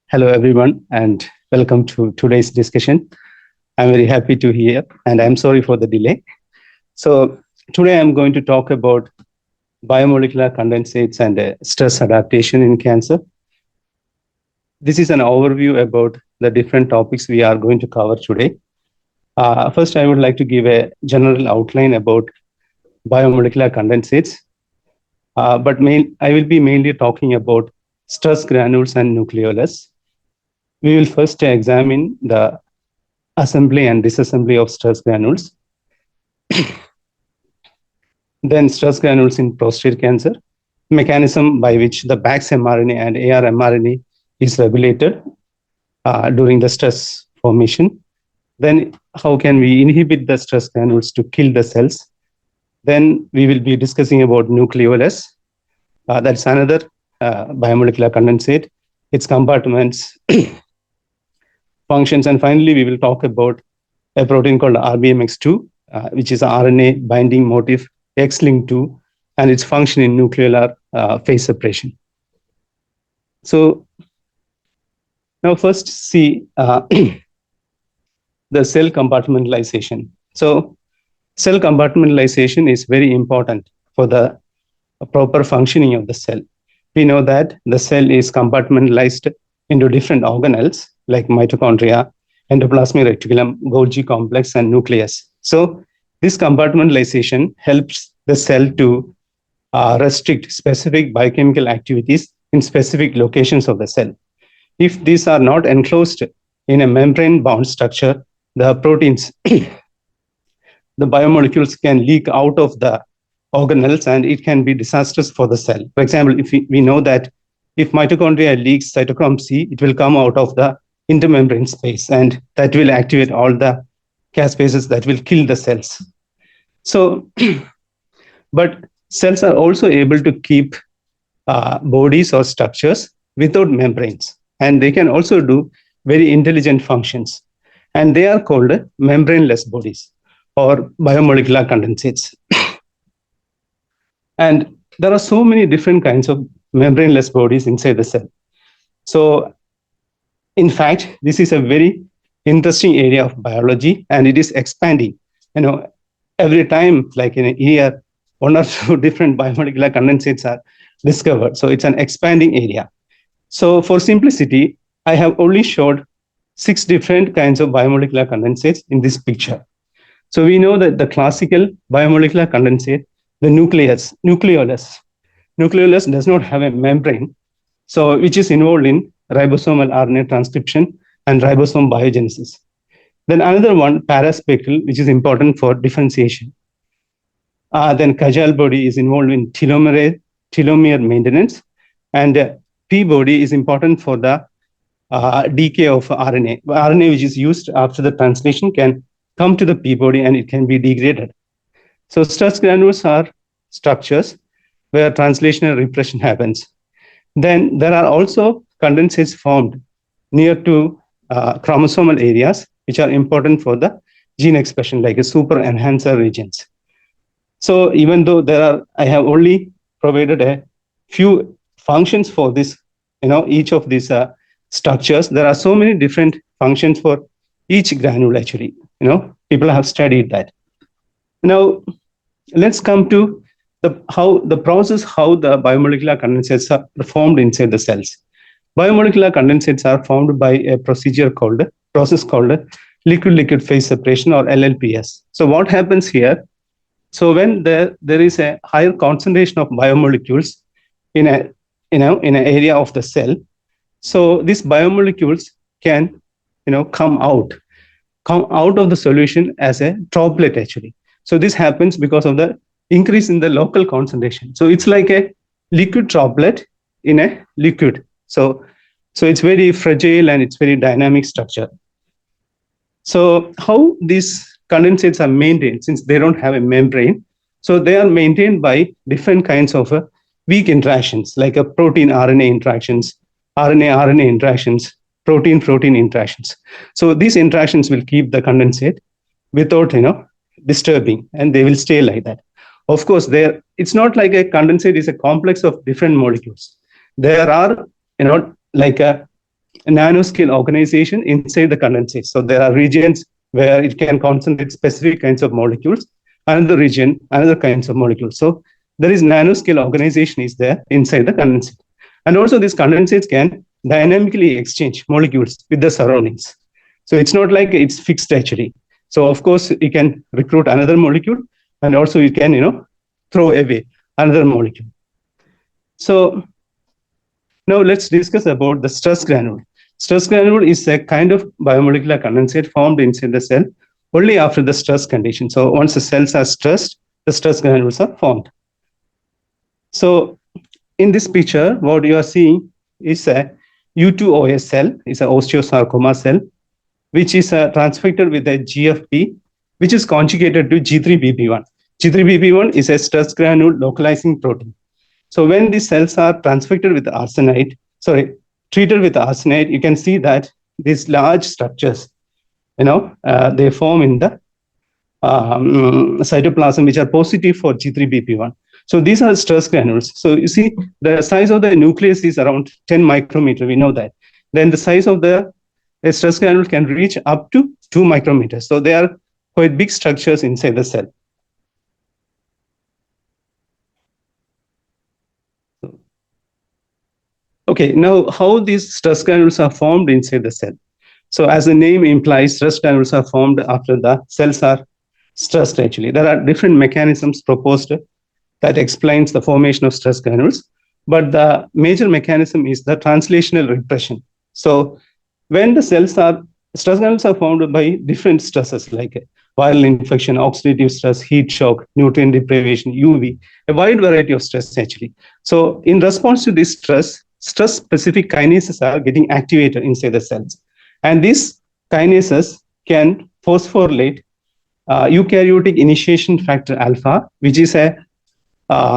Hello, everyone, and welcome to today's discussion. I'm very happy to hear, and I'm sorry for the delay. So today I'm going to talk about biomolecular condensates and stress adaptation in cancer. This is an overview about the different topics we are going to cover today. First, I would like to give a general outline about biomolecular condensates, but I will be mainly talking about stress granules and nucleolus. We will first examine the assembly and disassembly of stress granules. Then stress granules in prostate cancer, mechanism by which the Bax mRNA and AR mRNA is regulated during the stress formation. Then how can we inhibit the stress granules to kill the cells? Then we will be discussing about nucleolus. That's another biomolecular condensate, its compartments, functions, and finally we will talk about a protein called RBMX2, which is an RNA binding motif X-linked 2, and its function in nuclear phase separation. So now first see the cell compartmentalization. So cell compartmentalization is very important for the proper functioning of the cell. We know that the cell is compartmentalized into different organelles like mitochondria, endoplasmic reticulum, Golgi complex, and nucleus. So this compartmentalization helps the cell to restrict specific biochemical activities in specific locations of the cell. If these are not enclosed in a membrane-bound structure, the proteins, the biomolecules can leak out of the organelles and it can be disastrous for the cell. For example, if we know that if mitochondria leaks cytochrome C, it will come out of the intermembrane space and that will activate all the caspases that will kill the cells. So, but cells are also able to keep bodies or structures without membranes, and they can also do very intelligent functions. And they are called membraneless bodies or biomolecular condensates. And there are so many different kinds of membraneless bodies inside the cell. So, in fact, this is a very interesting area of biology, and it is expanding. Every time, like in a year, one or two different biomolecular condensates are discovered. So it's an expanding area. So for simplicity, I have only showed 6 different kinds of biomolecular condensates in this picture. So we know that the classical biomolecular condensate, the nucleolus does not have a membrane, so which is involved in ribosomal RNA transcription and ribosome biogenesis. Then another one, paraspectral, which is important for differentiation. Then Cajal body is involved in telomere maintenance, and P body is important for the decay of RNA. RNA, which is used after the translation, can come to the P body and it can be degraded. So stress granules are structures where translational repression happens. Then there are also condensates formed near to chromosomal areas, which are important for the gene expression, like a super enhancer regions. So even though I have only provided a few functions for this, each of these structures, there are so many different functions for each granule actually. People have studied that. Now, let's come to how the biomolecular condensates are formed inside the cells. Biomolecular condensates are formed by a process called liquid-liquid phase separation, or LLPS. So what happens here? So when there is a higher concentration of biomolecules in an area of the cell, so these biomolecules can come out of the solution as a droplet actually. So this happens because of the increase in the local concentration. So it's like a liquid droplet in a liquid. So it's very fragile and it's very dynamic structure. So how these condensates are maintained, since they don't have a membrane, so they are maintained by different kinds of weak interactions, like a protein-RNA interactions, RNA-RNA interactions, protein-protein interactions. So these interactions will keep the condensate without disturbing, and they will stay like that. Of course, it's not like a condensate is a complex of different molecules. There are like nanoscale organization inside the condensate. So there are regions where it can concentrate specific kinds of molecules, another region, another kinds of molecules. So there is nanoscale organization is there inside the condensate. And also these condensates can dynamically exchange molecules with the surroundings. So it's not like it's fixed actually. So of course you can recruit another molecule, and also you can, throw away another molecule. So now let's discuss about the stress granule. Stress granule is a kind of biomolecular condensate formed inside the cell only after the stress condition. So once the cells are stressed, the stress granules are formed. So in this picture, what you are seeing is a U2OS cell, is an osteosarcoma cell, which is transfected with a GFP, which is conjugated to G3BP1. G3BP1 is a stress granule localizing protein. So when these cells are transfected with treated with arsenite, you can see that these large structures, they form in the cytoplasm, which are positive for G3BP1. So these are stress granules. So you see, the size of the nucleus is around 10 micrometer. We know that. Then the size of the stress granule can reach up to 2 micrometers. So they are quite big structures inside the cell. Okay, now how these stress granules are formed inside the cell. So as the name implies, stress granules are formed after the cells are stressed actually. There are different mechanisms proposed that explains the formation of stress granules, but the major mechanism is the translational repression. So when the stress granules are formed by different stresses like viral infection, oxidative stress, heat shock, nutrient deprivation, UV, a wide variety of stress actually. So in response to this stress-specific kinases are getting activated inside the cells. And these kinases can phosphorylate eukaryotic initiation factor alpha, which is a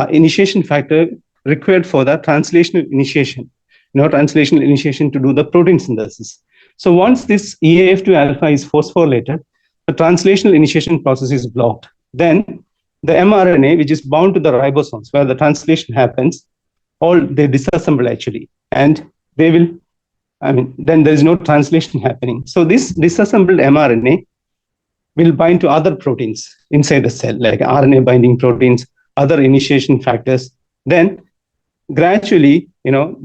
initiation factor required for the translational initiation, translational initiation to do the protein synthesis. So once this EAF2 alpha is phosphorylated, the translational initiation process is blocked. Then the mRNA, which is bound to the ribosomes where the translation happens, they disassemble actually, and then there is no translation happening. So this disassembled mRNA will bind to other proteins inside the cell, like RNA binding proteins, other initiation factors. Then gradually,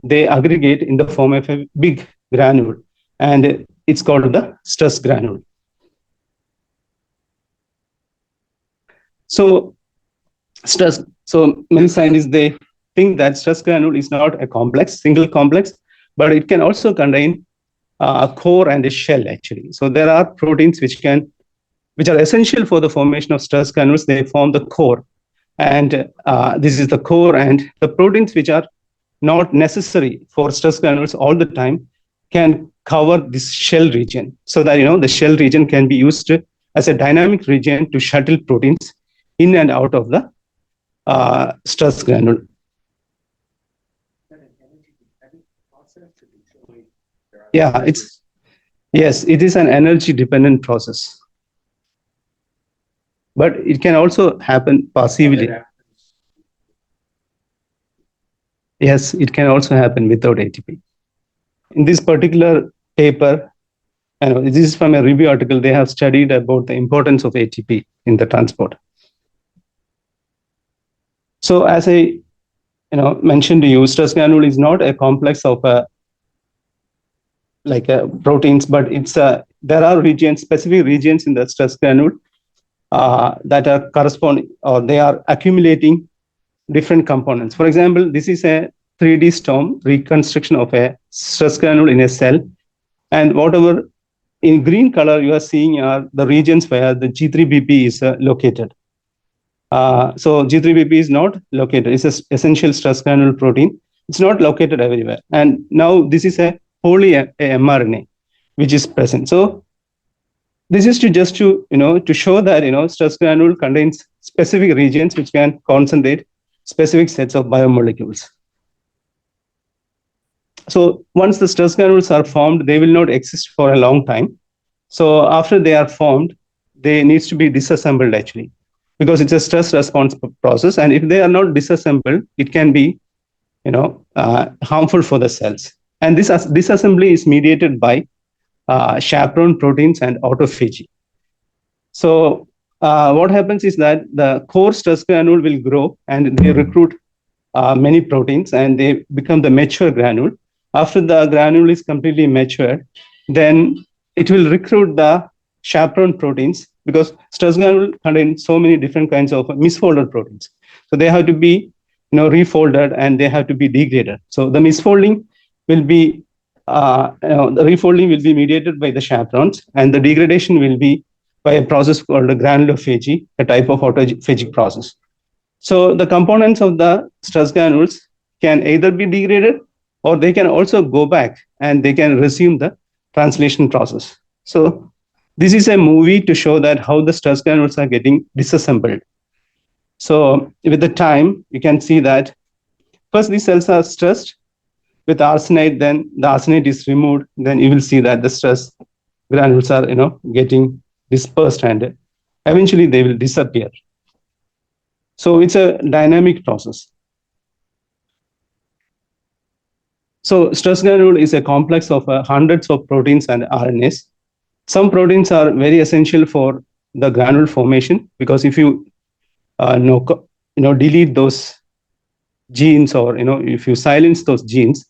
they aggregate in the form of a big granule, and it's called the stress granule. So many scientists, they think that stress granule is not a single complex, but it can also contain a core and a shell actually. So there are proteins which are essential for the formation of stress granules. They form the core, and this is the core, and the proteins which are not necessary for stress granules all the time can cover this shell region, so that the shell region can be used as a dynamic region to shuttle proteins in and out of the stress granule. Yeah, it is an energy dependent process, but it can also happen passively. Yes, it can also happen without ATP. In this particular paper, this is from a review article, they have studied about the importance of ATP in the transport. So as I mentioned to you, stress granule is not a complex of proteins, but there are specific regions in the stress granule that are corresponding, or they are accumulating different components. For example, this is a 3D storm reconstruction of a stress granule in a cell, and whatever in green color you are seeing are the regions where the G3BP is located. So G3BP is not located. It's an essential stress granule protein. It's not located everywhere. And now this is a wholly mRNA which is present. So this is to show that stress granule contains specific regions which can concentrate specific sets of biomolecules. So once the stress granules are formed, they will not exist for a long time. So after they are formed, they needs to be disassembled actually, because it's a stress response process. And if they are not disassembled, it can be harmful for the cells. And this disassembly is mediated by chaperone proteins and autophagy. So what happens is that the core stress granule will grow and they recruit many proteins and they become the mature granule. After the granule is completely matured, then it will recruit the chaperone proteins because stress granule contains so many different kinds of misfolded proteins. So they have to be refolded and they have to be degraded. So the misfolding will be, the refolding will be mediated by the chaperones and the degradation will be by a process called a granulophagy, a type of autophagic process. So the components of the stress granules can either be degraded or they can also go back and they can resume the translation process. So this is a movie to show that how the stress granules are getting disassembled. So with the time, you can see that first these cells are stressed with arsenite, then the arsenite is removed, then you will see that the stress granules are getting dispersed and eventually they will disappear. So it's a dynamic process. So stress granule is a complex of hundreds of proteins and RNAs. Some proteins are very essential for the granule formation because if you delete those genes or if you silence those genes,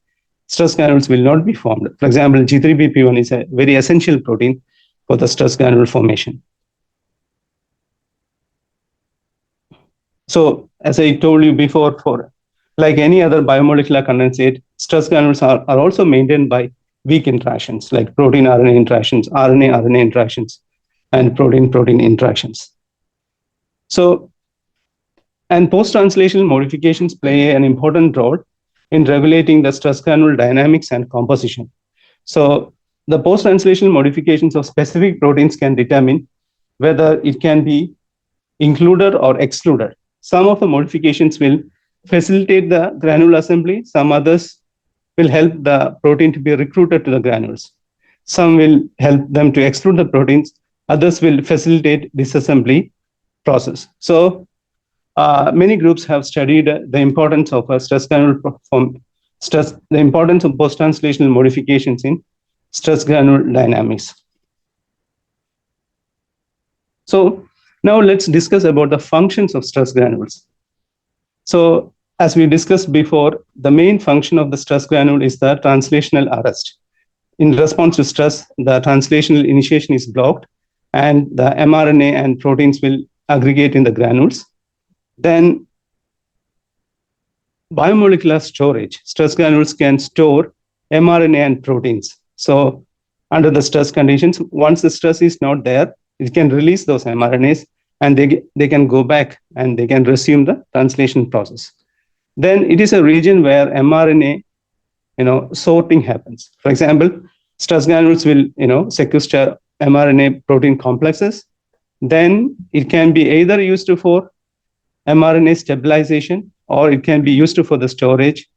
stress granules will not be formed. For example, G3BP1 is a very essential protein for the stress granule formation. So as I told you before, for like any other biomolecular condensate, stress granules are also maintained by weak interactions like protein-RNA interactions, RNA-RNA interactions, and protein-protein interactions. So, and post-translational modifications play an important role in regulating the stress granule dynamics and composition. So the post-translational modifications of specific proteins can determine whether it can be included or excluded. Some of the modifications will facilitate the granule assembly. Some others will help the protein to be recruited to the granules. Some will help them to exclude the proteins. Others will facilitate disassembly process. So many groups have studied the importance of a stress granule the importance of post-translational modifications in stress granule dynamics. So now let's discuss about the functions of stress granules. So as we discussed before, the main function of the stress granule is the translational arrest. In response to stress, the translational initiation is blocked and the mRNA and proteins will aggregate in the granules. Then biomolecular storage. Stress granules can store mRNA and proteins. So under the stress conditions, once the stress is not there, it can release those mRNAs and they can go back and they can resume the translation process. Then it is a region where mRNA sorting happens. For example, stress granules will sequester mRNA protein complexes. Then it can be either used for mRNA stabilization, or it can be used for the storage,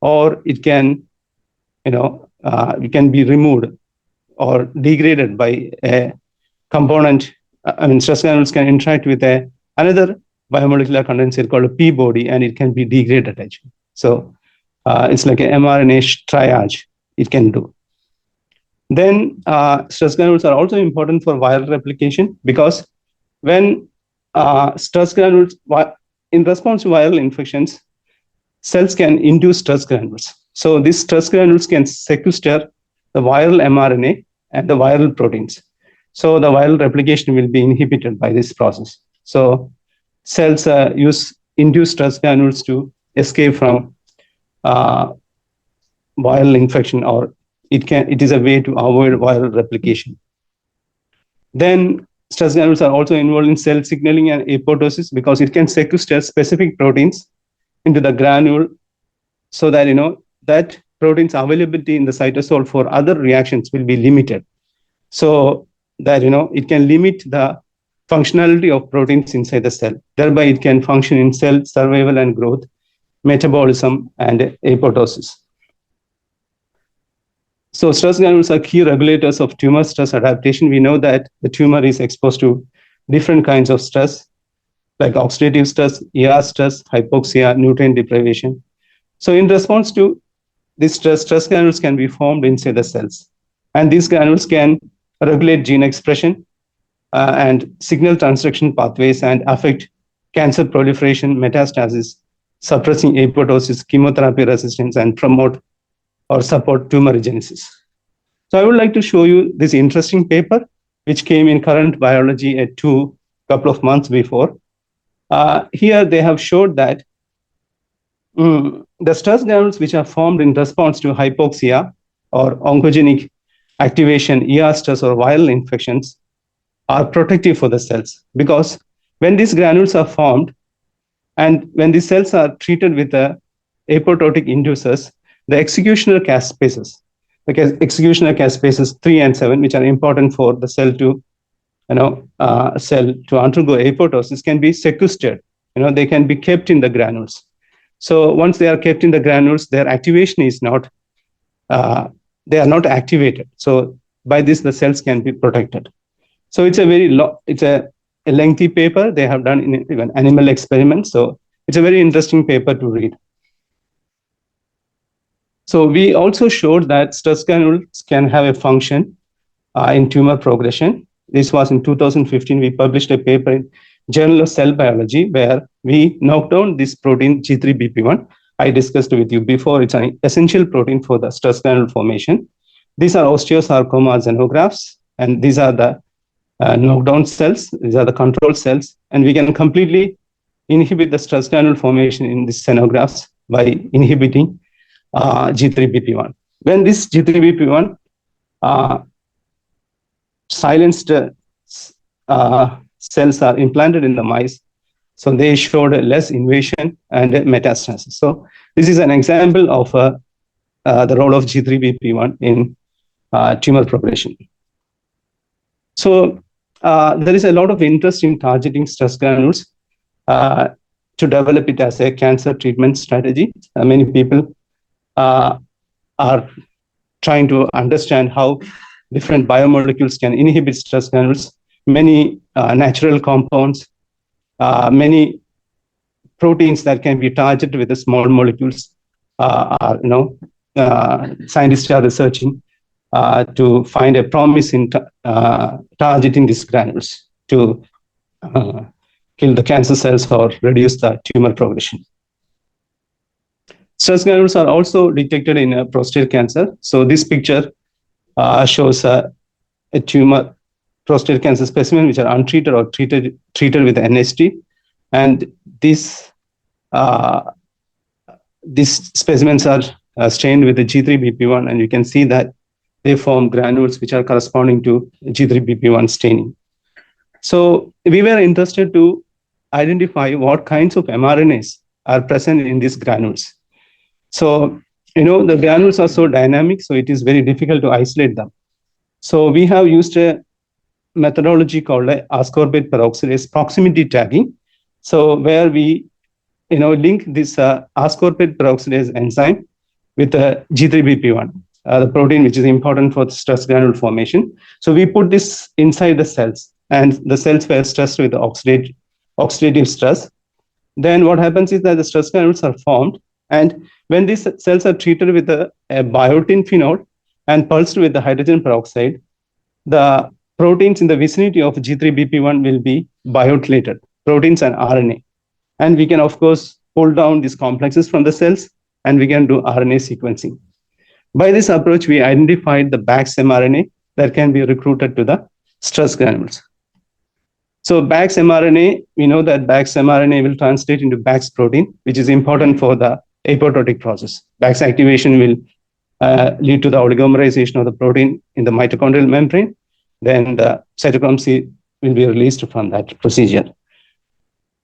or it can be removed or degraded by a component. Stress granules can interact with another biomolecular condensate called a P-body, and it can be degraded actually. So it's like an mRNA triage it can do. Then stress granules are also important for viral replication because when stress granules, in response to viral infections, cells can induce stress granules. So these stress granules can sequester the viral mRNA and the viral proteins. So the viral replication will be inhibited by this process. So cells induce stress granules to escape from viral infection, or it is a way to avoid viral replication. Then stress granules are also involved in cell signaling and apoptosis because it can sequester specific proteins into the granule so that that protein's availability in the cytosol for other reactions will be limited. So that it can limit the functionality of proteins inside the cell. Thereby it can function in cell survival and growth, metabolism, and apoptosis. So stress granules are key regulators of tumor stress adaptation. We know that the tumor is exposed to different kinds of stress, like oxidative stress, ER stress, hypoxia, nutrient deprivation. So in response to these stress granules can be formed inside the cells. And these granules can regulate gene expression and signal transduction pathways and affect cancer proliferation, metastasis, suppressing apoptosis, chemotherapy resistance, and promote or support tumorigenesis. So I would like to show you this interesting paper, which came in Current Biology a couple of months before. Here they have showed that the stress granules which are formed in response to hypoxia or oncogenic activation, ER stress or viral infections are protective for the cells, because when these granules are formed and when these cells are treated with the apoptotic inducers, the executional caspases, executional caspases 3 and 7, which are important for the cell to undergo apoptosis, can be sequestered. They can be kept in the granules. So once they are kept in the granules, their activation is not, they are not activated. So by this, the cells can be protected. So it's a lengthy paper they have done in even animal experiments. So it's a very interesting paper to read. So we also showed that stress granules can have a function in tumor progression. This was in 2015. We published a paper in Journal of Cell Biology where we knocked down this protein G3BP1. I discussed with you before. It's an essential protein for the stress granule formation. These are osteosarcoma xenografts, and these are the knockdown cells. These are the control cells, and we can completely inhibit the stress granule formation in these xenografts by inhibiting G3BP1. When this G3BP1 silenced cells are implanted in the mice, so they showed less invasion and metastasis. So this is an example of the role of G3BP1 in tumor progression. So there is a lot of interest in targeting stress granules to develop it as a cancer treatment strategy. Many people are trying to understand how different biomolecules can inhibit stress granules. Many natural compounds, many proteins that can be targeted with the small molecules scientists are researching to find a promise in targeting these granules to kill the cancer cells or reduce the tumor progression. Stress granules are also detected in prostate cancer. So this picture shows a tumor prostate cancer specimen which are untreated or treated with NST, and these specimens are stained with the G3BP1, and you can see that they form granules which are corresponding to G3BP1 staining. So we were interested to identify what kinds of mRNAs are present in these granules. So, the granules are so dynamic, so it is very difficult to isolate them. So we have used a methodology called ascorbate peroxidase proximity tagging. So where we, link this ascorbate peroxidase enzyme with the G3BP1, the protein which is important for the stress granule formation. So we put this inside the cells, and the cells were stressed with the oxidative stress. Then what happens is that the stress granules are formed, and when these cells are treated with a biotin phenol and pulsed with the hydrogen peroxide, the proteins in the vicinity of G3BP1 will be biotilated, proteins and RNA. And we can, of course, pull down these complexes from the cells, and we can do RNA sequencing. By this approach, we identified the Bax mRNA that can be recruited to the stress granules. So Bax mRNA, we know that Bax mRNA will translate into Bax protein, which is important for the apoptotic process. Bax activation will lead to the oligomerization of the protein in the mitochondrial membrane. Then the cytochrome C will be released from that procedure.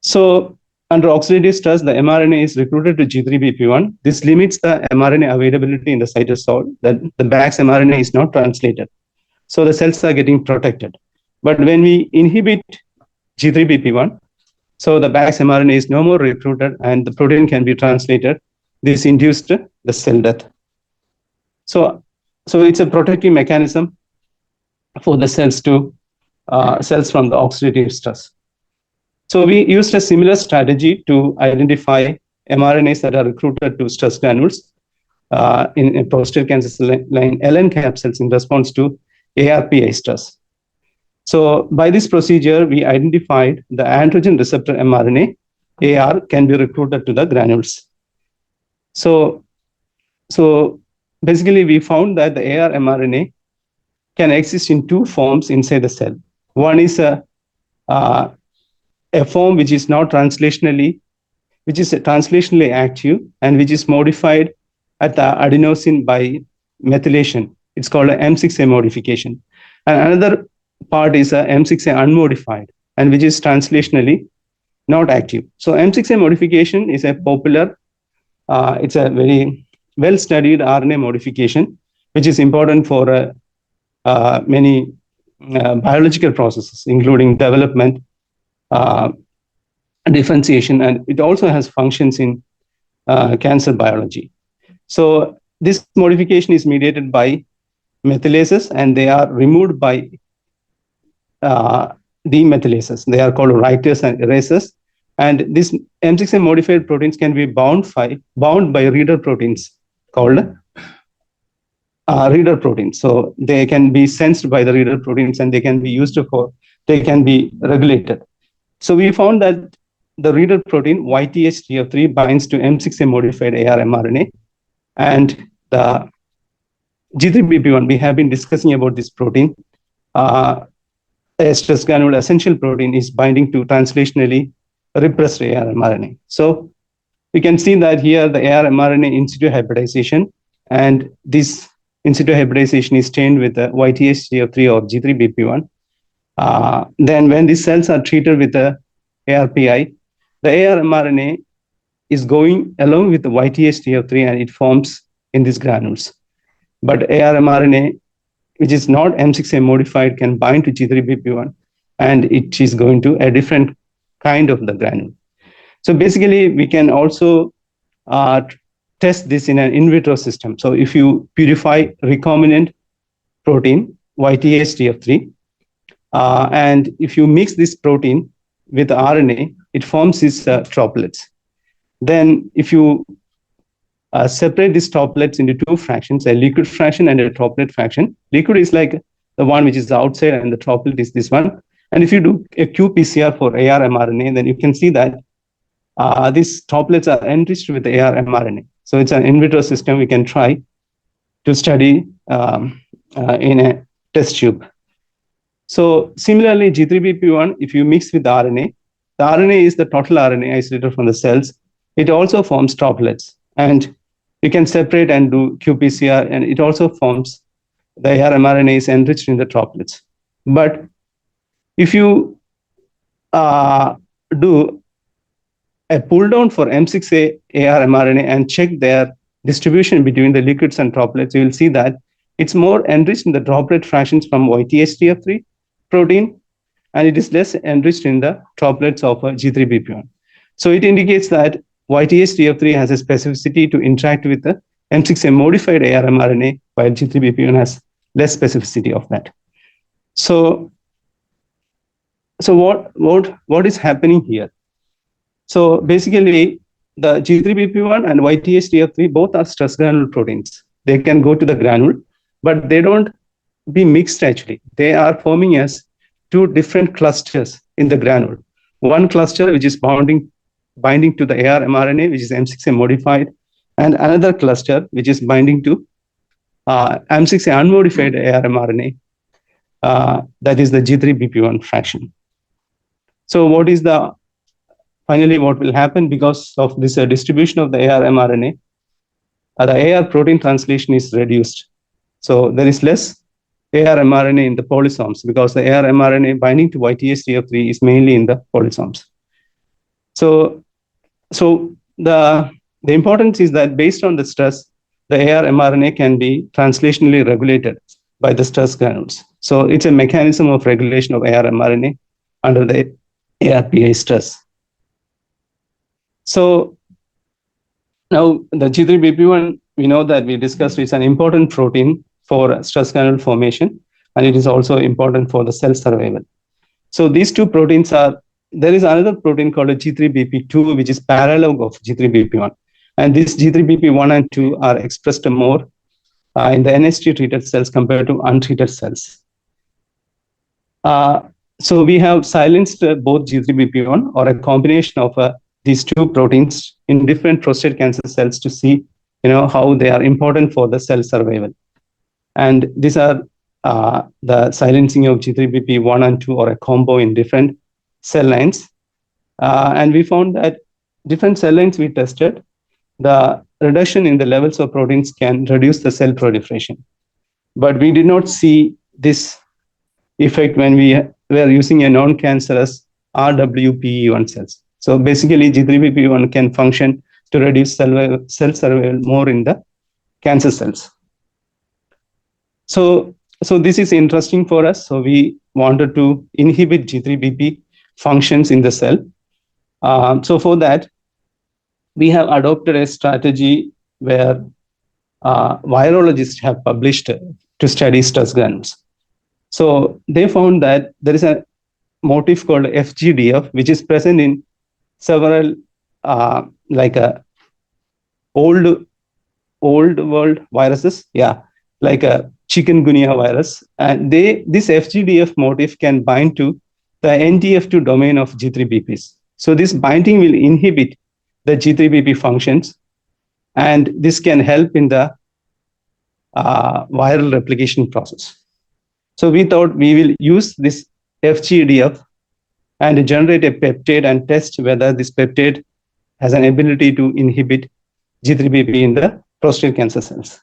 So under oxidative stress, the mRNA is recruited to G3BP1. This limits the mRNA availability in the cytosol. That the Bax mRNA is not translated. So the cells are getting protected. But when we inhibit G3BP1, so the Bax mRNA is no more recruited and the protein can be translated. This induced the cell death. So it's a protective mechanism for the cells from the oxidative stress. So we used a similar strategy to identify mRNAs that are recruited to stress granules. in prostate cancer cell line LN capsules in response to ARPI stress. So by this procedure, we identified the androgen receptor mRNA, AR, can be recruited to the granules. So basically, we found that the AR mRNA can exist in two forms inside the cell. One is a form which is not translationally, which is translationally active and which is modified at the adenosine by methylation. It's called a M6A modification. And another part is a M6A unmodified and which is translationally not active. So M6A modification is a popular, it's a very well-studied RNA modification, which is important for many biological processes, including development, differentiation, and it also has functions in cancer biology. So this modification is mediated by methylases, and they are removed by demethylases. They are called writers and erasers. And these M6A modified proteins can be bound by reader proteins called reader proteins. So they can be sensed by the reader proteins and they can be regulated. So we found that the reader protein YTHTF3 binds to M6A modified AR mRNA, and the G3BP1, we have been discussing about this protein. A stress granule essential protein is binding to translationally repressed AR mRNA. So we can see that here the AR mRNA in situ hybridization, and this in situ hybridization is chained with the YTHTF3 or G3BP1. Then when these cells are treated with the ARPI, the AR mRNA is going along with the YTHTF3 and it forms in these granules. But AR mRNA, which is not M6A modified, can bind to G3BP1 and it is going to a different kind of the granule. So basically, we can also test this in an in vitro system. So if you purify recombinant protein, YTHTF3, and if you mix this protein with RNA, it forms these droplets. Then if you separate these droplets into two fractions, a liquid fraction and a droplet fraction. Liquid is like the one which is outside and the droplet is this one. And if you do a qPCR for AR mRNA, then you can see that these droplets are enriched with the AR mRNA. So it's an in vitro system we can try to study in a test tube. So similarly, G3BP1, if you mix with the RNA is the total RNA isolated from the cells. It also forms droplets. And you can separate and do qPCR, and it also forms the AR mRNA is enriched in the droplets. But if you do a pull down for M6A AR mRNA and check their distribution between the liquids and droplets, you will see that it's more enriched in the droplet fractions from YTHTF3 protein, and it is less enriched in the droplets of G3BP1. So it indicates that YTHTF3 has a specificity to interact with the M6A modified AR mRNA, while G3BP1 has less specificity of that. So what is happening here? So basically, the G3BP1 and YTHTF3 both are stress granule proteins. They can go to the granule, but they don't be mixed actually. They are forming as two different clusters in the granule. One cluster which is binding to the AR mRNA, which is M6A modified, and another cluster which is binding to M6A unmodified AR mRNA, that is the G3BP1 fraction. So finally what will happen because of this distribution of the AR mRNA, the AR protein translation is reduced. So there is less AR mRNA in the polysomes because the AR mRNA binding to YTHTF3 is mainly in the polysomes. So the importance is that based on the stress, the AR mRNA can be translationally regulated by the stress granules. So it's a mechanism of regulation of AR mRNA under the ARPI stress. So now the G3BP1, we know that we discussed, is an important protein for stress granule formation, and it is also important for the cell survival. So these two proteins there is another protein called a G3BP2, which is parallel of G3BP1. And these G3BP1 and 2 are expressed more in the NST-treated cells compared to untreated cells. So we have silenced both G3BP1 or a combination of these two proteins in different prostate cancer cells to see, how they are important for the cell survival. And these are the silencing of G3BP1 and 2 or a combo in different cell lines. And we found that different cell lines we tested, the reduction in the levels of proteins can reduce the cell proliferation. But we did not see this effect when we were using a non-cancerous RWPE1 cells. So basically, G3BP1 can function to reduce cell survival more in the cancer cells. So this is interesting for us. So we wanted to inhibit G3BP functions in the cell. So for that, we have adopted a strategy where virologists have published to study stress granules. So they found that there is a motif called FGDF, which is present in several old world viruses, like a chikungunya virus. And this FGDF motif can bind to the NTF2 domain of G3BPs. So this binding will inhibit the G3BP functions, and this can help in the viral replication process. So we thought we will use this FGDF and generate a peptide and test whether this peptide has an ability to inhibit G3BP in the prostate cancer cells.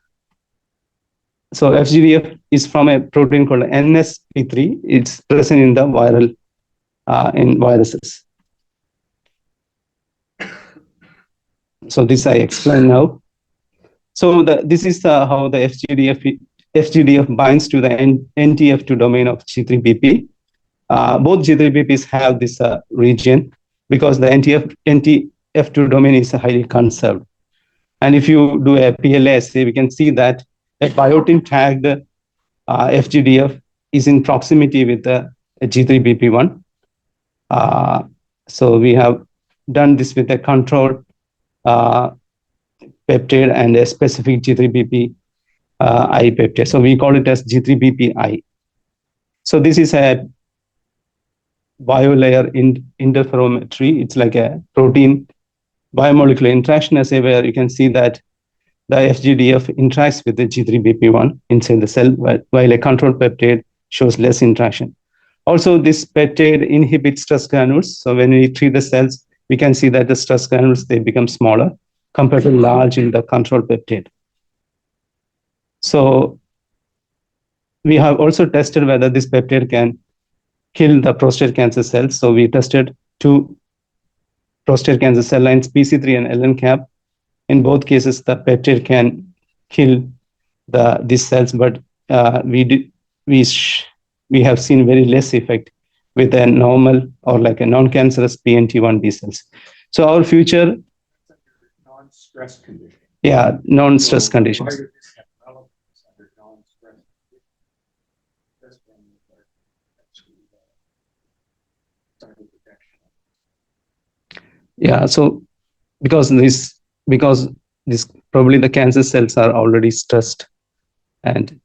So FGDF is from a protein called NSP3. It's present in the viral in viruses. So this I explain now. So this is how the FGDF binds to the NTF2 domain of G3BP. Both G3BPs have this region because the NTF2 domain is highly conserved. And if you do a PLA assay, we can see that a biotin tagged FGDF is in proximity with the G3BP1. So we have done this with a controlled peptide and a specific G3BP I peptide. So we call it as G3BP-I. So this is a biolayer interferometry. It's like a protein biomolecular interaction assay where you can see that the FGDF interacts with the G3BP1 inside the cell, while a controlled peptide shows less interaction. Also, this peptide inhibits stress granules. So when we treat the cells, we can see that the stress granules, they become smaller compared to large in the control peptide. So we have also tested whether this peptide can kill the prostate cancer cells. So we tested two prostate cancer cell lines, PC3 and LN-CAP. In both cases, the peptide can kill these cells, but we have seen very less effect with a normal or like a non-cancerous PNT1 B cells. So our future, non-stress conditions. Yeah, non-stress so conditions. Why does this have relevance under non-stress conditions? Yeah, so because this probably the cancer cells are already stressed, and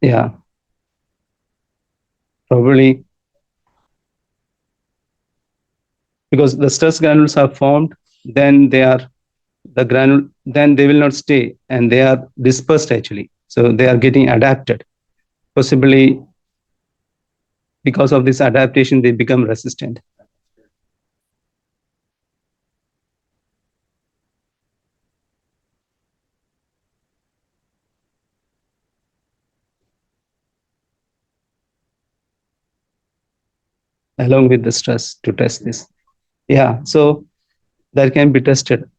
yeah, probably because the stress granules are formed, then they will not stay and they are dispersed actually. So they are getting adapted. Possibly because of this adaptation, they become resistant. Along with the stress to test this. Yeah, so that can be tested.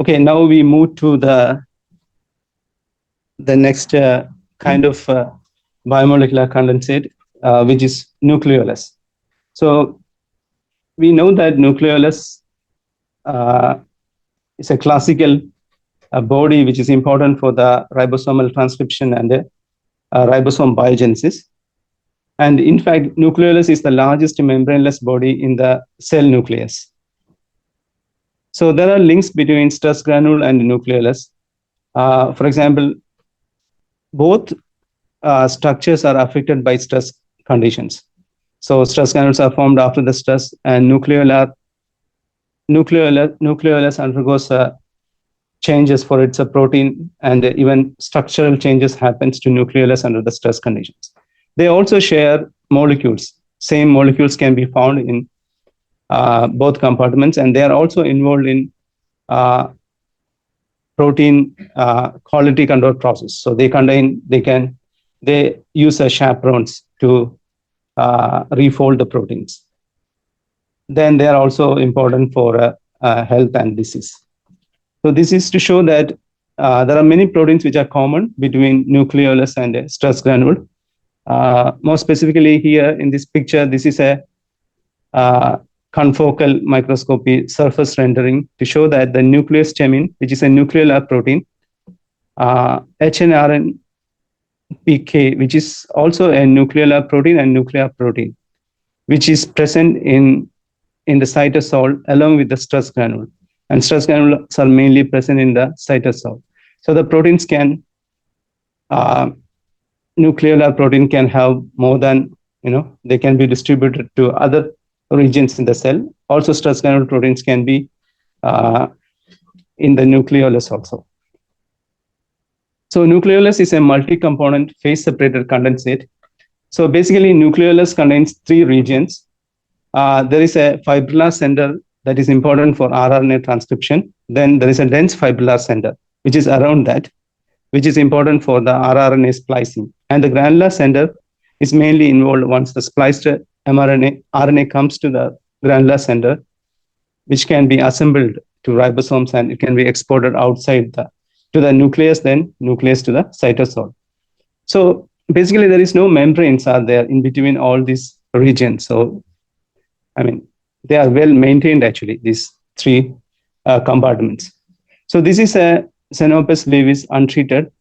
Okay, now we move to the next kind of biomolecular condensate, which is nucleolus. So we know that nucleolus is a classical body which is important for the ribosomal transcription and ribosome biogenesis. And in fact, nucleolus is the largest membraneless body in the cell nucleus. So there are links between stress granule and nucleolus. For example, both structures are affected by stress conditions. So stress granules are formed after the stress, and nucleolus undergoes changes for its protein, and even structural changes happens to nucleolus under the stress conditions. They also share molecules. Same molecules can be found in both compartments, and they are also involved in protein quality control process. So they use chaperones to refold the proteins. Then they are also important for health and disease. So this is to show that there are many proteins which are common between nucleolus and stress granule. More specifically here in this picture, this is a confocal microscopy surface rendering to show that the nucleostamin, which is a nucleolar protein, HNRNPK, which is also a nucleolar protein and nuclear protein, which is present in the cytosol along with the stress granule. And stress granules are mainly present in the cytosol. So the proteins can, nucleolar protein can have more than, they can be distributed to other regions in the cell. Also, stress granule proteins can be in the nucleolus also. So nucleolus is a multi-component phase-separated condensate. So basically, nucleolus contains 3 regions. There is a fibrillar center that is important for rRNA transcription. Then there is a dense fibrillar center, which is around that, which is important for the rRNA splicing. And the granular center is mainly involved once the spliced RNA comes to the granular center, which can be assembled to ribosomes, and it can be exported outside to the nucleus, then nucleus to the cytosol. So basically, there is no membranes are there in between all these regions. So, they are well maintained actually, these 3 compartments. So this is a Xenopus laevis untreated.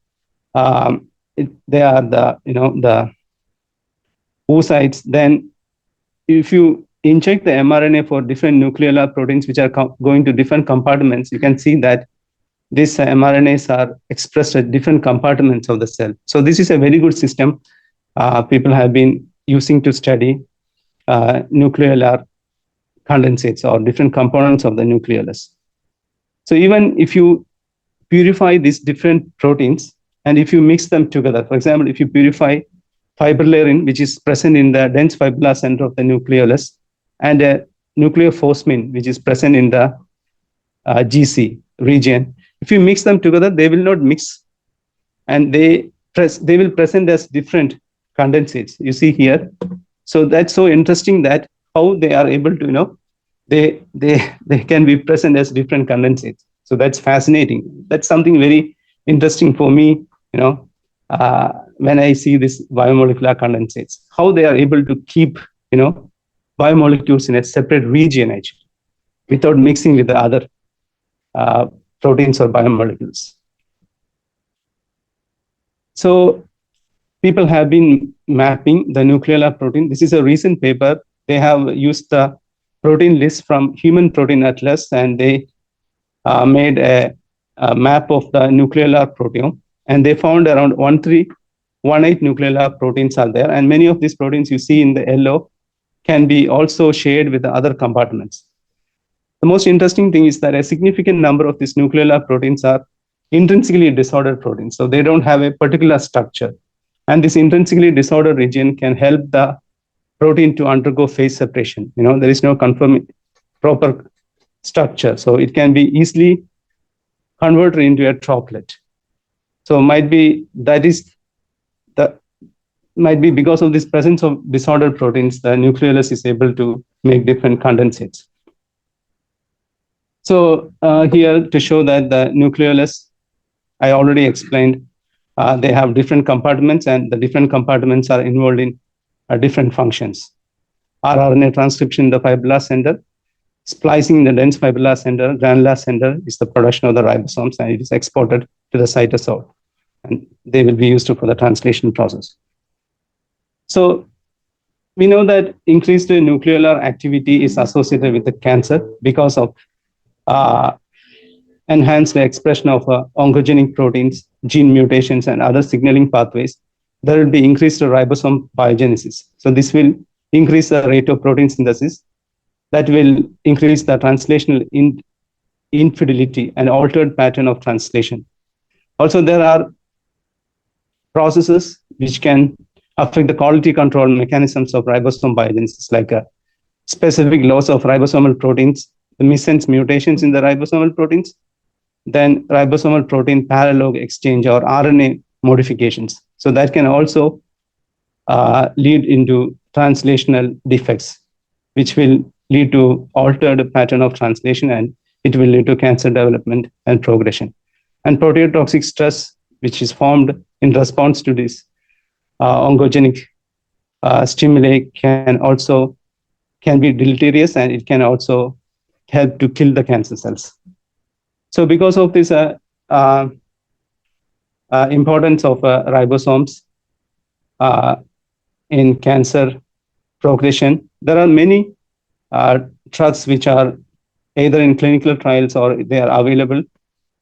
They are the oocytes. Then if you inject the mRNA for different nucleolar proteins which are going to different compartments, you can see that these mRNAs are expressed at different compartments of the cell. So this is a very good system people have been using to study nucleolar condensates or different components of the nucleolus. So even if you purify these different proteins and if you mix them together, for example, if you purify fibrillary, which is present in the dense fibrillar center of the nucleolus, and a nucleophosmin, which is present in the GC region, if you mix them together, they will not mix, and they will present as different condensates. You see here. So that's so interesting that how they are able to, they can be present as different condensates. So that's fascinating. That's something very interesting for me, when I see this biomolecular condensates, how they are able to keep, biomolecules in a separate region actually, without mixing with the other proteins or biomolecules. So people have been mapping the nucleolar protein. This is a recent paper. They have used the protein list from Human Protein Atlas, and they made a map of the nucleolar proteome. And they found around 1318 nucleolar proteins are there. And many of these proteins you see in the yellow can be also shared with the other compartments. The most interesting thing is that a significant number of these nucleolar proteins are intrinsically disordered proteins. So they don't have a particular structure. And this intrinsically disordered region can help the protein to undergo phase separation. There is no proper structure. So it can be easily converted into a droplet. So might be because of this presence of disordered proteins, the nucleolus is able to make different condensates. So here to show that the nucleolus, I already explained, they have different compartments, and the different compartments are involved in different functions. rRNA transcription in the fibrillar center, splicing in the dense fibrillar center, granular center is the production of the ribosomes, and it is exported to the cytosol. and they will be used for the translation process. So we know that increased nuclear activity is associated with the cancer because of enhanced expression of oncogenic proteins, gene mutations, and other signaling pathways. There will be increased ribosome biogenesis. So this will increase the rate of protein synthesis. That will increase the translational infidelity and altered pattern of translation. Also, there are processes which can affect the quality control mechanisms of ribosome biogenesis, like a specific loss of ribosomal proteins, the missense mutations in the ribosomal proteins, then ribosomal protein paralog exchange or RNA modifications. So that can also lead into translational defects, which will lead to altered pattern of translation, and it will lead to cancer development and progression. And proteotoxic stress, which is formed in response to this oncogenic stimuli, can be deleterious, and it can also help to kill the cancer cells. So because of this importance of ribosomes in cancer progression, there are many drugs which are either in clinical trials or they are available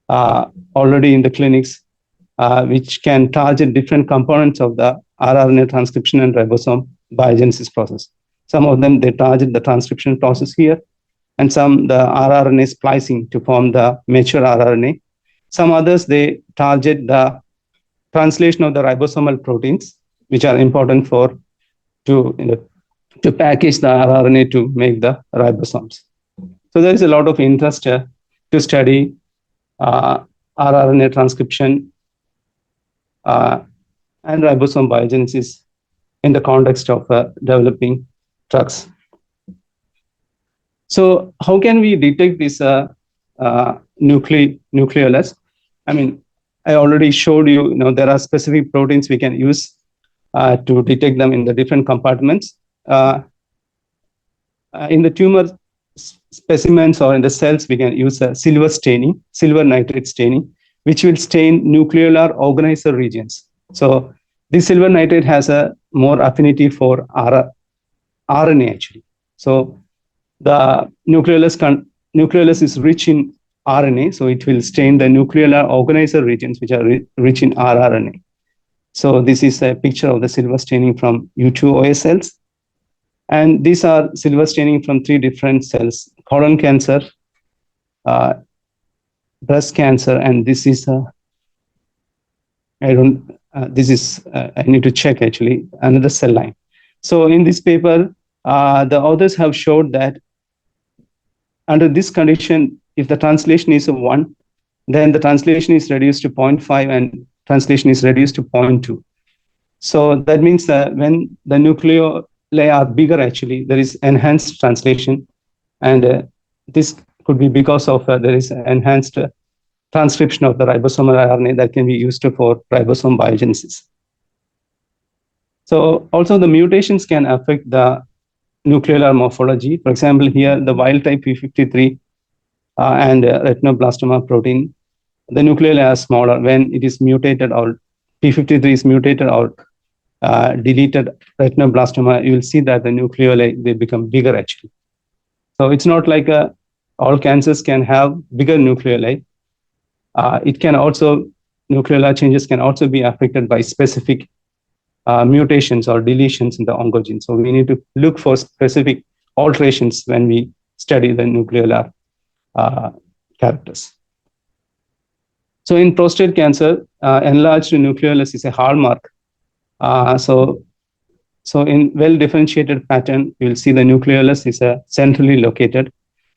already in the clinics, which can target different components of the rRNA transcription and ribosome biogenesis process. Some of them, they target the transcription process here, and some the rRNA splicing to form the mature rRNA. Some others, they target the translation of the ribosomal proteins, which are important to package the rRNA to make the ribosomes. So there is a lot of interest to study rRNA transcription and ribosome biogenesis in the context of developing drugs. So how can we detect this nucleolus? I mean, I already showed you, there are specific proteins we can use to detect them in the different compartments. In the tumor specimens or in the cells, we can use silver nitrate staining, which will stain nucleolar organizer regions. So this silver nitrate has a more affinity for RNA actually. So the nucleolus is rich in RNA, so it will stain the nucleolar organizer regions which are rich in rRNA. So this is a picture of the silver staining from U2OS cells. And these are silver staining from 3 different cells: colon cancer, breast cancer, and this is I need to check actually another cell line. So in this paper, the authors have showed that under this condition, if the translation is a 1, then the translation is reduced to 0.5 and translation is reduced to 0.2. So that means that when the nucleoli are bigger, actually, there is enhanced translation. And this could be because of there is enhanced transcription of the ribosomal RNA that can be used for ribosome biogenesis. So also the mutations can affect the nucleolar morphology. For example, here the wild type P53 and retinoblastoma protein, the nucleoli are smaller. When it is mutated or P53 is mutated or deleted retinoblastoma, you will see that the nucleoli, they become bigger actually. So it's not like all cancers can have bigger nucleoli. It can also, nucleolar changes can also be affected by specific mutations or deletions in the oncogene. So we need to look for specific alterations when we study the nucleolar characters. So in prostate cancer, enlarged nucleolus is a hallmark. So in well-differentiated pattern, you will see the nucleolus is centrally located.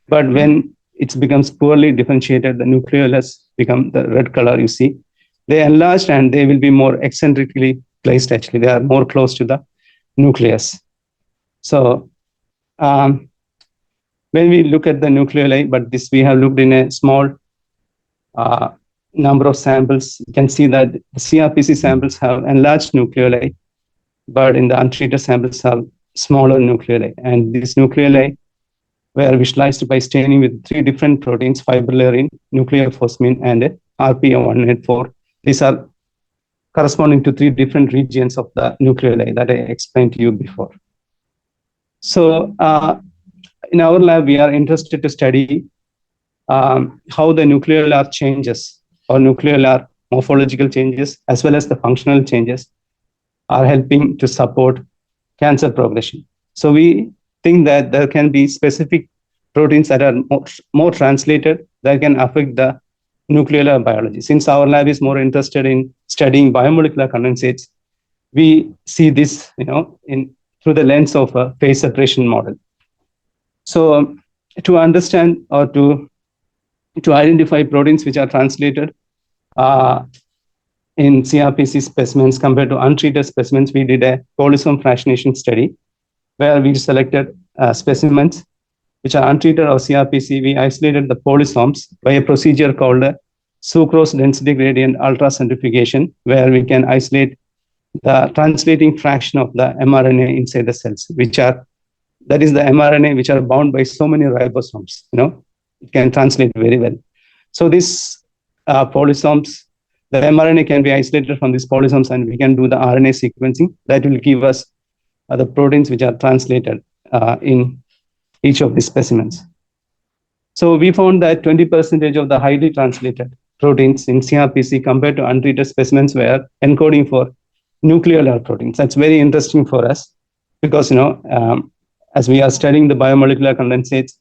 But when it becomes poorly differentiated, the nucleolus become the red color you see. They enlarged and they will be more eccentrically placed actually. They are more close to the nucleus. So when we look at the nucleoli, but this we have looked in a small number of samples, you can see that the CRPC samples have enlarged nucleoli, but in the untreated samples have smaller nucleoli. And these nucleoli were visualized by staining with 3 different proteins: fibrillary, nucleophosmin, and RPM184. These are corresponding to 3 different regions of the nucleoli that I explained to you before. So in our lab, we are interested to study how the nucleolar changes or nucleolar morphological changes as well as the functional changes are helping to support cancer progression. So we think that there can be specific proteins that are more translated that can affect the nucleolar biology. Since our lab is more interested in studying biomolecular condensates, we see this, through the lens of a phase separation model. So to understand or to identify proteins which are translated in CRPC specimens compared to untreated specimens, we did a polysome fractionation study where we selected specimens which are untreated or CRPC. We isolated the polysomes by a procedure called sucrose density gradient ultracentrifugation, where we can isolate the translating fraction of the mRNA inside the cells, that is the mRNA which are bound by so many ribosomes. It can translate very well. So these polysomes, the mRNA can be isolated from these polysomes, and we can do the RNA sequencing that will give us the proteins which are translated in each of these specimens. So we found that 20% of the highly translated proteins in CRPC compared to untreated specimens were encoding for nucleolar proteins. That's very interesting for us because, as we are studying the biomolecular condensates,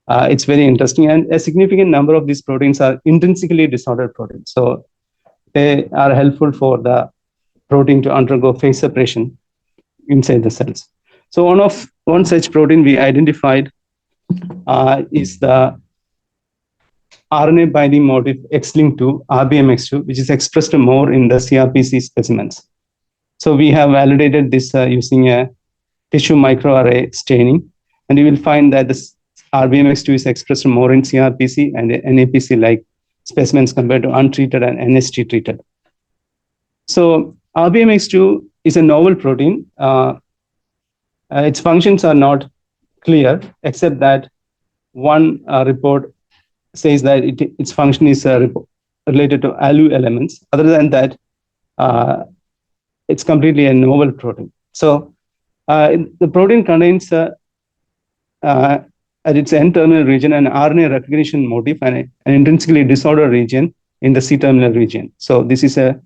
it's very interesting. And a significant number of these proteins are intrinsically disordered proteins. So they are helpful for the protein to undergo phase separation inside the cells. So one such protein we identified is the RNA binding motif X-linked to RBMX2, which is expressed more in the CRPC specimens. So we have validated this using a tissue microarray staining, and you will find that this RBMX2 is expressed more in CRPC and NAPC-like specimens compared to untreated and NST treated. So RBMX2 is a novel protein. Its functions are not clear, except that one report says that its function is related to alu elements. Other than that, it's completely a novel protein. So the protein contains at its N-terminal region an RNA recognition motif and an intrinsically disordered region in the C-terminal region. So this is a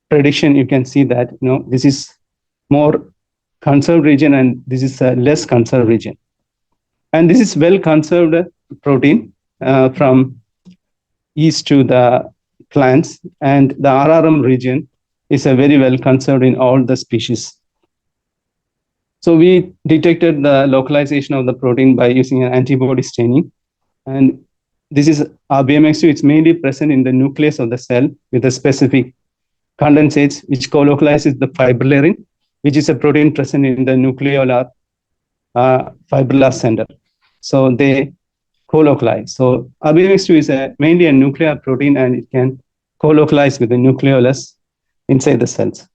prediction. You can see that this is more conserved region and this is a less conserved region. And this is well conserved protein from east to the plants, and the RRM region is a very well conserved in all the species. So we detected the localization of the protein by using an antibody staining. And this is RBMX2. It's mainly present in the nucleus of the cell with a specific condensates, which co-localizes the fibrillary, which is a protein present in the nucleolar fibrillar center. So they co-localize. So RBMX2 is mainly a nuclear protein, and it can co-localize with the nucleolus inside the cells.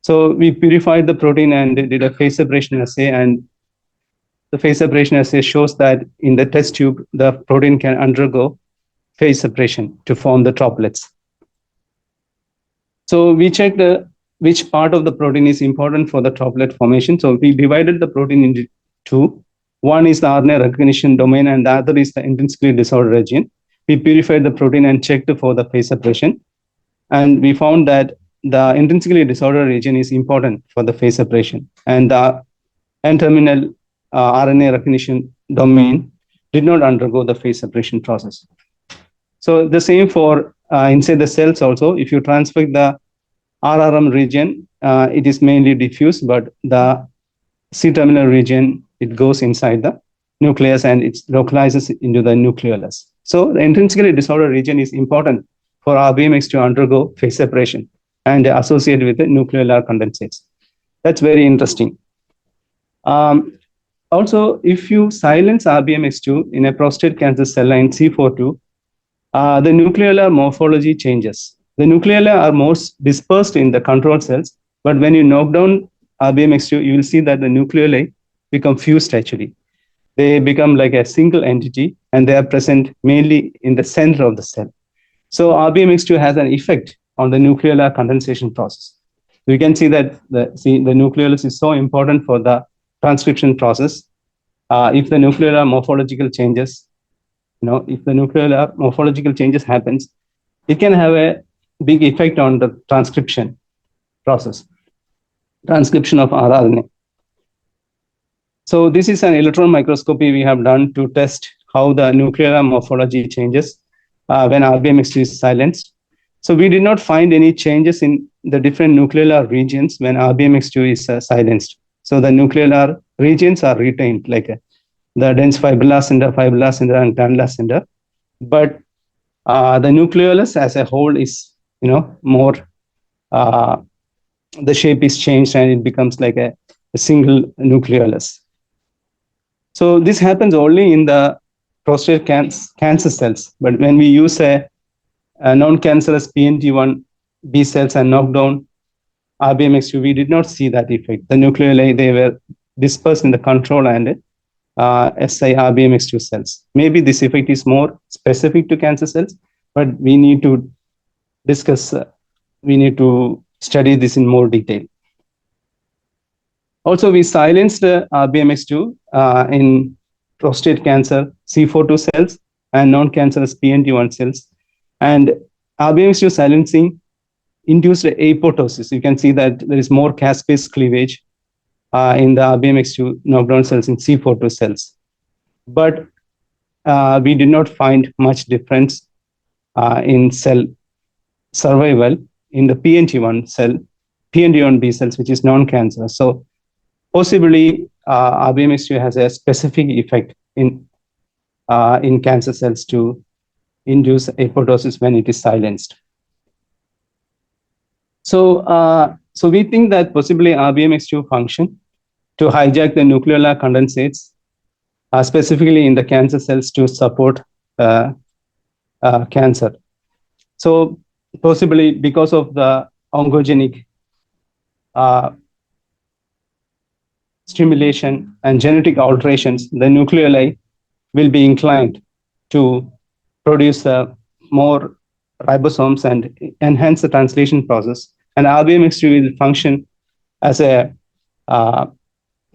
So we purified the protein and did a phase separation assay, and the phase separation assay shows that in the test tube, the protein can undergo phase separation to form the droplets. So we checked which part of the protein is important for the droplet formation. So we divided the protein into two. One is the RNA recognition domain, and the other is the intrinsically disordered region. We purified the protein and checked for the phase separation. And we found that the intrinsically disordered region is important for the phase separation. And the N-terminal RNA recognition domain did not undergo the phase separation process. So the same for inside the cells also. If you transfect the RRM region, it is mainly diffuse, but the C-terminal region, it goes inside the nucleus and it localizes into the nucleolus. So the intrinsically disordered region is important for RBMX to undergo phase separation and associated with the nucleolar condensates. That's very interesting. Also, if you silence RBMX2 in a prostate cancer cell line C42, the nucleolar morphology changes. The nucleoli are most dispersed in the control cells, but when you knock down RBMX2, you will see that the nucleoli become fused actually. They become like a single entity, and they are present mainly in the center of the cell. So RBMX2 has an effect on the nuclear condensation process. We can see that the nucleolus is so important for the transcription process. If the nuclear morphological changes, if the nuclear morphological changes happens, it can have a big effect on the transcription process, transcription of rRNA. So this is an electron microscopy we have done to test how the nuclear morphology changes when RBMX2 is silenced. So we did not find any changes in the different nuclear regions when RBMX2 is silenced. So the nuclear regions are retained, like the dense fibrillar cinder, and granular cinder. But the nucleolus as a whole is, more, the shape is changed and it becomes like a single nucleolus. So this happens only in the prostate cancer cells. But when we use a non-cancerous PNT1 B cells and knock down RBMX2, we did not see that effect. The nucleoli, they were dispersed in the control and SI RBMX2 cells. Maybe this effect is more specific to cancer cells, but we need to discuss, we need to study this in more detail. Also, we silenced RBMX2 in prostate cancer C42 cells and non-cancerous PNT1 cells. And RBMX2 silencing induced apoptosis. You can see that there is more caspase cleavage in the RBMX2 knockdown cells in C42 cells. But we did not find much difference in cell survival in the PNT1 B cells, which is non-cancerous. So possibly RBMX2 has a specific effect in cancer cells to induce apoptosis when it is silenced. So we think that possibly RBMX2 function to hijack the nuclear condensates, specifically in the cancer cells to support cancer. So possibly because of the oncogenic stimulation and genetic alterations, the nucleoli will be inclined to produce more ribosomes and enhance the translation process. And RBMX2 will function as a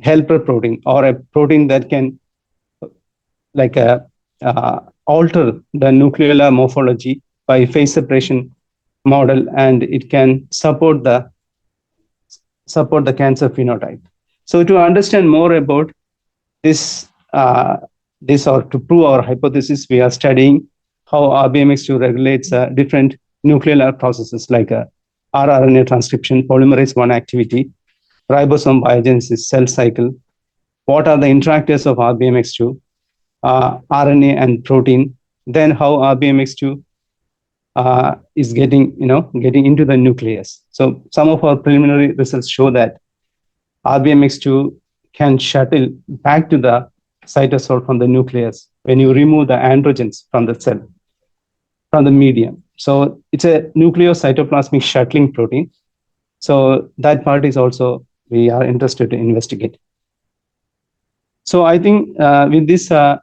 helper protein, or a protein that can alter the nuclear morphology by phase separation model, and it can support the cancer phenotype. So to understand more about this, or to prove our hypothesis, we are studying how RBMX2 regulates different nuclear processes like rRNA transcription, polymerase I activity, ribosome biogenesis, cell cycle. What are the interactors of RBMX2, RNA and protein? Then how RBMX2 is getting into the nucleus. So some of our preliminary results show that RBMX2 can shuttle back to the cytosol from the nucleus when you remove the androgens from the cell, from the medium. So it's a nucleocytoplasmic shuttling protein. So that part is also we are interested to investigate. So I think with this, I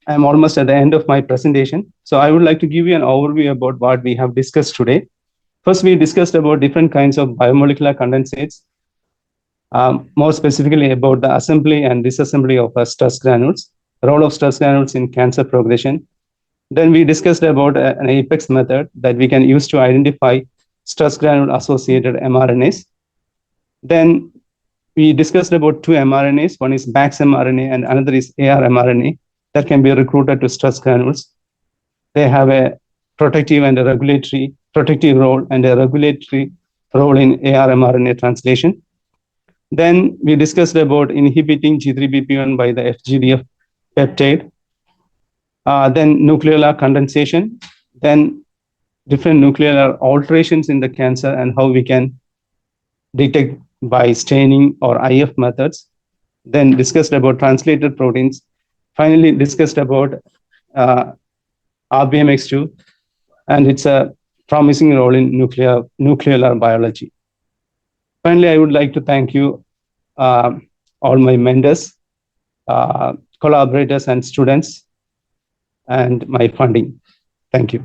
am almost at the end of my presentation. So I would like to give you an overview about what we have discussed today. First, we discussed about different kinds of biomolecular condensates, more specifically about the assembly and disassembly of stress granules, role of stress granules in cancer progression. Then we discussed about an APEX method that we can use to identify stress granule associated mRNAs. Then we discussed about two mRNAs. One is Bax mRNA and another is AR mRNA that can be recruited to stress granules. They have a protective and a regulatory role and a regulatory role in AR mRNA translation. Then we discussed about inhibiting G3BP1 by the FGDF peptide. Then nuclear condensation, then different nuclear alterations in the cancer and how we can detect by staining or IF methods. Then discussed about translated proteins. Finally discussed about RBMX2 and its a promising role in nuclear biology. Finally, I would like to thank you, all my mentors, collaborators and students, and my funding. Thank you.